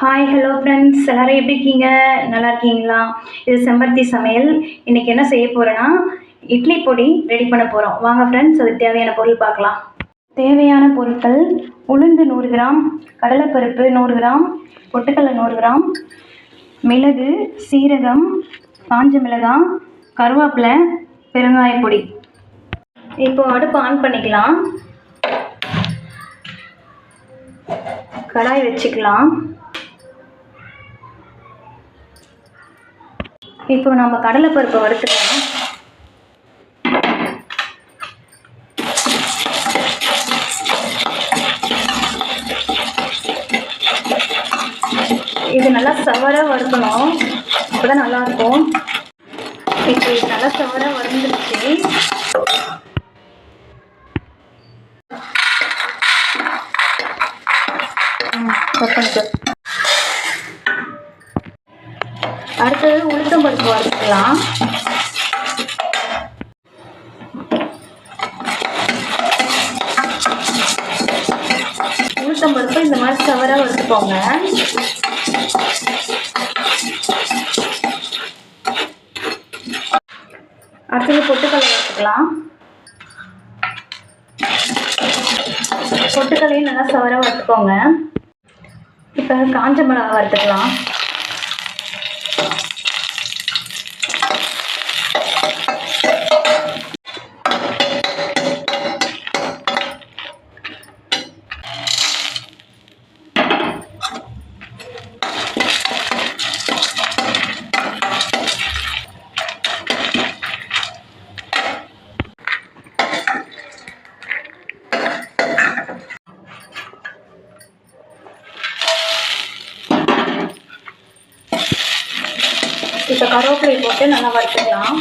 Hi hello friends, எல்லோரும் எப்படி இருக்கீங்க? நல்லா இருக்கீங்களா? இது செம்பருத்தி சமையல். இன்றைக்கி என்ன செய்ய போகிறேன்னா, இட்லி பொடி ரெடி பண்ண போகிறோம். வாங்க ஃப்ரெண்ட்ஸ், அதுக்கு தேவையான பொருள் பார்க்கலாம். தேவையான பொருட்கள்: உளுந்து 100 கிராம், கடலைப்பருப்பு 100 கிராம், பொட்டுக்கடலை 100 கிராம், மிளகு, சீரகம், காஞ்ச மிளகாய், கருவேப்பிலை, பெருங்காயப்பொடி. இப்போது அடுப்பு ஆன் பண்ணிக்கலாம். கடாய் வச்சுக்கலாம். இப்போ நம்ம கடலைப்பருப்பை வறுத்துக்கலாம். இது நல்லா சவராக வறுக்கணும், அப்போ தான் நல்லாயிருக்கும். இப்போ இது நல்லா சவராக வறுந்துருச்சு. அடுத்தது உளுத்தம் பருப்பு வறுத்துக்கலாம். உளுத்தம் பருப்பு இந்த மாதிரி சவராக வறுத்துக்கோங்க. அடுத்தது பொட்டுக்கடலை வறுத்துக்கலாம். பொட்டுக்கடலையும் நல்லா சவராக வறுத்துக்கோங்க. இப்போ காஞ்ச மிளகாய் வறுத்துக்கலாம். இப்போ கருவேப்பிலை போட்டு நல்லா வறுத்துக்கலாம்.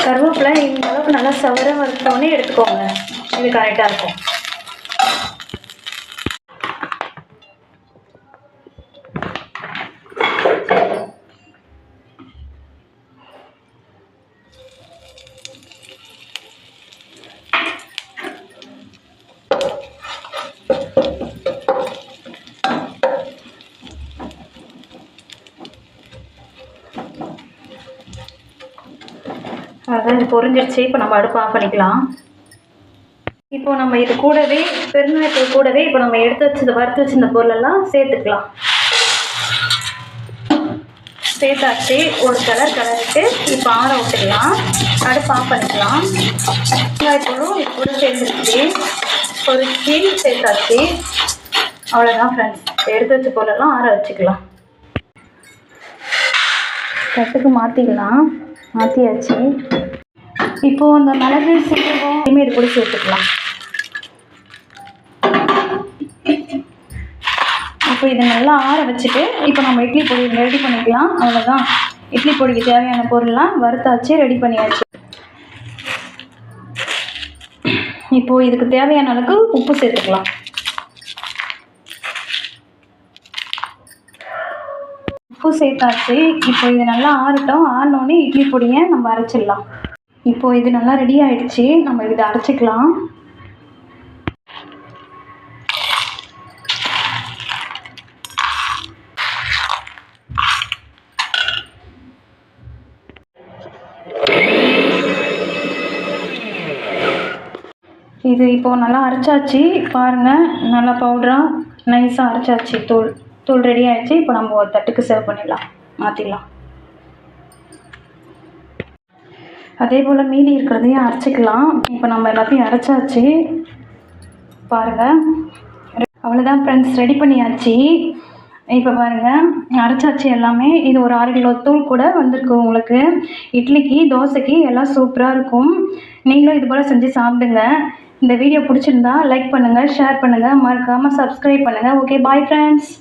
கருவேப்பிலை இந்த அளவுக்கு நல்லா சவர வறுத்தோடனே எடுத்துக்கோங்க, இது கரெக்டாக இருக்கும். அதான் இது பொரிஞ்சிருச்சு. இப்போ நம்ம அடுப்பு ஆஃப் பண்ணிக்கலாம். இப்போ நம்ம இது கூடவே பெருங்காயத்தூள் கூடவே இப்போ நம்ம வறுத்து வச்சிருந்த பொருளெல்லாம் சேர்த்துக்கலாம். சேர்த்தாச்சு. ஒரு கலரிட்டு இப்போ ஆற விட்டுக்கலாம். அடுப்பு ஆஃப் பண்ணிக்கலாம். பெருங்காயத்தூளும் இது கூட சேர்ந்துருச்சு, பொரிச்சு சேர்த்தாச்சு. அவ்வளோதான் ஃப்ரெண்ட்ஸ். எடுத்து வச்ச பொருளெல்லாம் ஆற வச்சுக்கலாம். தட்டுக்கு மாற்றிக்கலாம். மாற்றியாச்சு. இப்போது அந்த மிளகு சீரகம் இது கூட சேர்த்துக்கலாம். இப்போ இதை நல்லா ஆற வச்சுட்டு இப்போ நம்ம இட்லி பொடி ரெடி பண்ணிக்கலாம். அவ்வளோதான். இட்லி பொடிக்கு தேவையான பொருள்லாம் வறுத்தாச்சு, ரெடி பண்ணியாச்சு. இப்போது இதுக்கு தேவையான அளவுக்கு உப்பு சேர்த்துக்கலாம். உப்பு சேர்த்தாச்சு. இப்போ இது நல்லா ஆறட்டும். ஆறினோடனே இட்லி பொடியை நம்ம அரைச்சிடலாம். இப்போது இது நல்லா ரெடி ஆகிடுச்சு. நம்ம இதை அரைச்சிக்கலாம். இது இப்போது நல்லா அரைச்சாச்சு. பாருங்கள், நல்லா பவுடராக நைஸாக அரைச்சாச்சு. தூள் ரெடி ஆகிடுச்சு. இப்போ நம்ம ஒரு தட்டுக்கு சர்வ் பண்ணிடலாம், மாற்றிடலாம். அதே போல் மீதி இருக்கிறதையும் அரைச்சிக்கலாம். இப்போ நம்ம எல்லாத்தையும் அரைச்சாச்சு. பாருங்கள், அவ்வளோதான் ஃப்ரெண்ட்ஸ், ரெடி பண்ணியாச்சு. இப்போ பாருங்கள், அரைச்சாச்சு எல்லாமே. இது ஒரு 6 கிலோ தூள் கூட வந்திருக்கு உங்களுக்கு. இட்லிக்கு, தோசைக்கு எல்லாம் சூப்பராக இருக்கும். நீங்களும் இது போல் செஞ்சு சாப்பிடுங்க. இந்த வீடியோ பிடிச்சிருந்தா லைக் பண்ணுங்கள், ஷேர் பண்ணுங்கள், மறக்காமல் சப்ஸ்கிரைப் பண்ணுங்கள். Okay, bye friends.